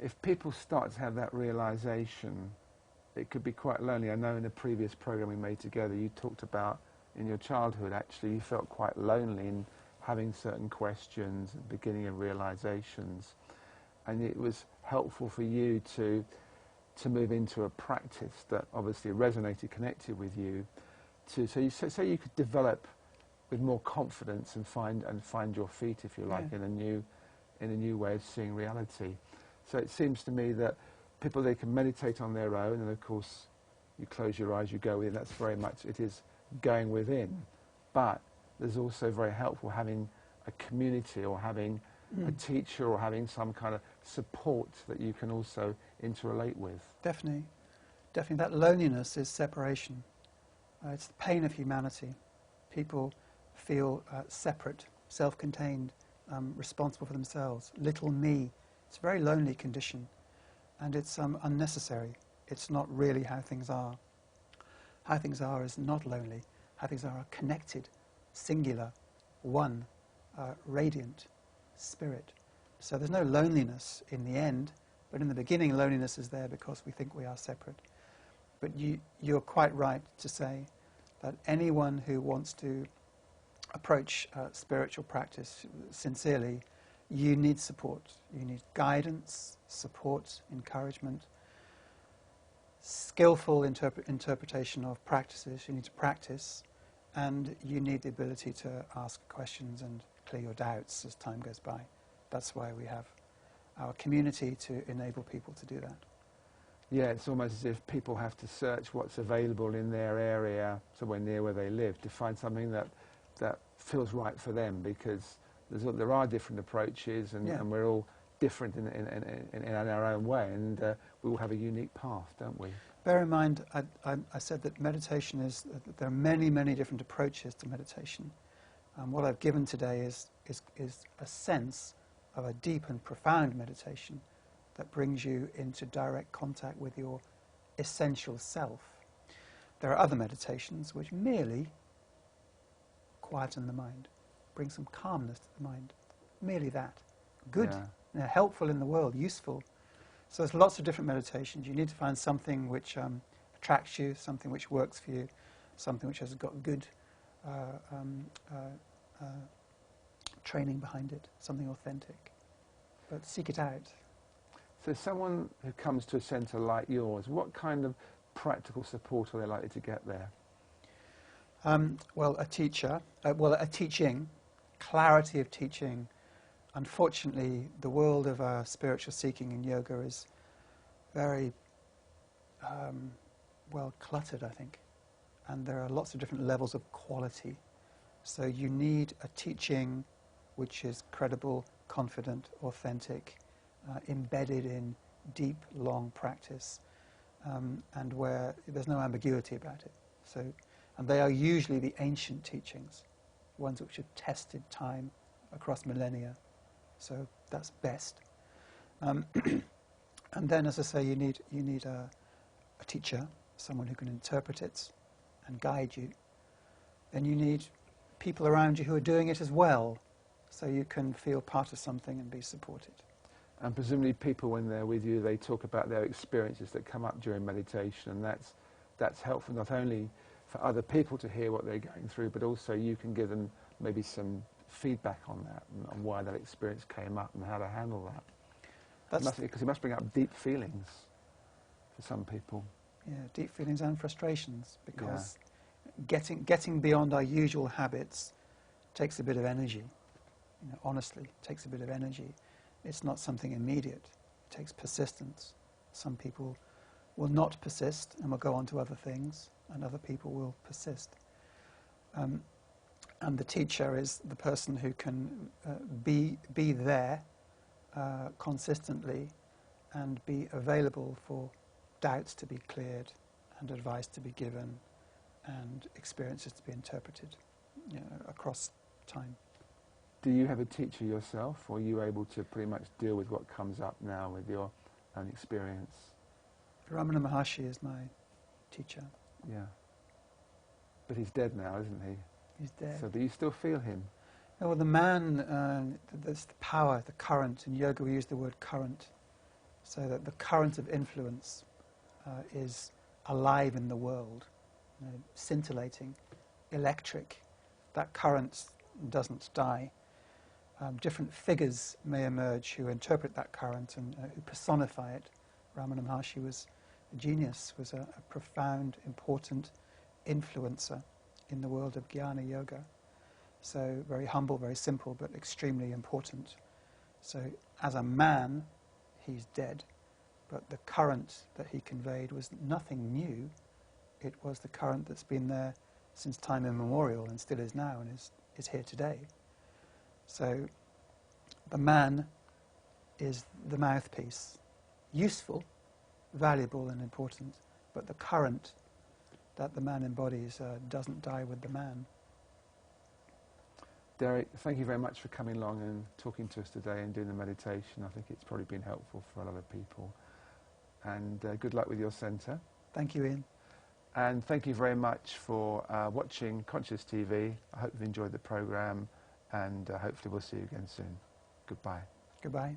if people start to have that realization, it could be quite lonely. I know in a previous program we made together, you talked about in your childhood, actually, you felt quite lonely in having certain questions and beginning of realizations. And it was helpful for you to move into a practice that obviously resonated, connected with you, so you could develop with more confidence and find your feet, if you like, in a new way of seeing reality. So it seems to me that people, they can meditate on their own, and of course you close your eyes, you go within. That's very much, it is going within. But there's also very helpful having a community, or having a teacher, or having some kind of support that you can also interrelate with. Definitely. Definitely. That loneliness is separation. It's the pain of humanity. People feel separate, self-contained, responsible for themselves. Little me. It's a very lonely condition. And it's unnecessary. It's not really how things are. How things are is not lonely. How things are connected, singular, one, radiant, spirit. So there's no loneliness in the end, but in the beginning loneliness is there because we think we are separate. But you're quite right to say that anyone who wants to approach spiritual practice sincerely, you need support. You need guidance, support, encouragement, skillful interpretation of practices. You need to practice, and you need the ability to ask questions and clear your doubts as time goes by. That's why we have our community, to enable people to do that. Yeah, it's almost as if people have to search what's available in their area, somewhere near where they live, to find something that feels right for them, because there are different approaches, and we're all different in our own way, and we all have a unique path, don't we? Bear in mind, I said that meditation is, there are many, many different approaches to meditation. What I've given today is a sense of a deep and profound meditation that brings you into direct contact with your essential self. There are other meditations which merely quieten the mind, bring some calmness to the mind. Merely that. Good, helpful in the world, useful. So there's lots of different meditations. You need to find something which attracts you, something which works for you, something which has got good training behind it, something authentic. But seek it out. So someone who comes to a centre like yours, what kind of practical support are they likely to get there? Well, a teacher, a teaching, clarity of teaching. Unfortunately, the world of spiritual seeking in yoga is very well cluttered, I think. And there are lots of different levels of quality. So you need a teaching which is credible, confident, authentic, embedded in deep, long practice, and where there's no ambiguity about it. So, and they are usually the ancient teachings, ones which have tested time across millennia. So that's best. And then, as I say, you need a teacher, someone who can interpret it and guide you. Then you need people around you who are doing it as well, so you can feel part of something and be supported. And presumably people, when they're with you, they talk about their experiences that come up during meditation, and that's helpful not only for other people to hear what they're going through, but also you can give them maybe some feedback on that, and why that experience came up and how to handle that. Because it must bring up deep feelings for some people. Yeah, deep feelings and frustrations, because getting beyond our usual habits takes a bit of energy. You know, honestly, it takes a bit of energy. It's not something immediate. It takes persistence. Some people will not persist and will go on to other things, and other people will persist. And the teacher is the person who can be there consistently and be available for doubts to be cleared and advice to be given and experiences to be interpreted, you know, across time. Do you have a teacher yourself, or are you able to pretty much deal with what comes up now with your own experience? Ramana Maharshi is my teacher. Yeah. But he's dead now, isn't he? He's dead. So do you still feel him? No, well, the man, there's the power, the current. In yoga we use the word current. so that the current of influence is alive in the world, scintillating, electric. That current doesn't die. Different figures may emerge who interpret that current and who personify it. Ramana Maharshi was a genius, was a profound, important influencer in the world of Jnana Yoga. So very humble, very simple, but extremely important. So as a man, he's dead. But the current that he conveyed was nothing new. It was the current that's been there since time immemorial and still is now and is here today. So the man is the mouthpiece. Useful, valuable and important, but the current that the man embodies doesn't die with the man. Derek, thank you very much for coming along and talking to us today and doing the meditation. I think it's probably been helpful for a lot of people. And good luck with your centre. Thank you, Ian. And thank you very much for watching Conscious TV. I hope you've enjoyed the programme, and hopefully we'll see you again soon. Goodbye. Goodbye.